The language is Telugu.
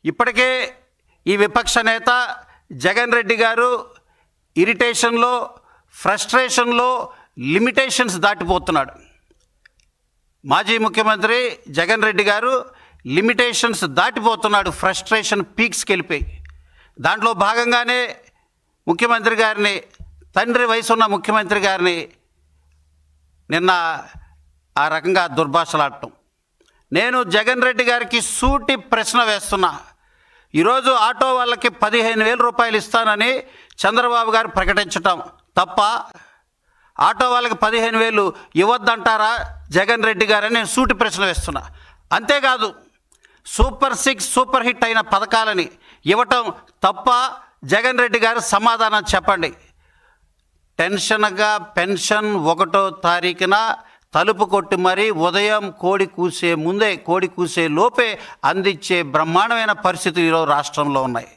ఇప్పటికే ఈ విపక్ష నేత జగన్ రెడ్డి గారు ఇరిటేషన్లో, ఫ్రస్ట్రేషన్లో లిమిటేషన్స్ దాటిపోతున్నాడు. మాజీ ముఖ్యమంత్రి జగన్ రెడ్డి గారు లిమిటేషన్స్ దాటిపోతున్నాడు, ఫ్రస్ట్రేషన్ పీక్స్కి వెళ్ళిపోయి. దాంట్లో భాగంగానే ముఖ్యమంత్రి గారిని, తండ్రి వయసు ఉన్న ముఖ్యమంత్రి గారిని నిన్న ఆ రకంగా దుర్భాషలాడటం. నేను జగన్ రెడ్డి గారికి సూటి ప్రశ్న వేస్తున్నా. ఈరోజు ఆటో వాళ్ళకి 15,000 రూపాయలు ఇస్తానని చంద్రబాబు గారు ప్రకటించటం తప్ప? ఆటో వాళ్ళకి 15,000 ఇవ్వద్దంటారా జగన్ రెడ్డి గారని నేను సూటి ప్రశ్న వేస్తున్నా. అంతేకాదు, సూపర్ 6 సూపర్ హిట్ అయిన పథకాలని ఇవ్వటం తప్ప? జగన్ రెడ్డి గారు సమాధానం చెప్పండి. టెన్షన్గా పెన్షన్ 1వ తారీఖున తలుపు కొట్టి మరీ ఉదయం కోడి కూసే లోపే అందించే బ్రహ్మాండమైన పరిస్థితులు ఈరోజు రాష్ట్రంలో ఉన్నాయి.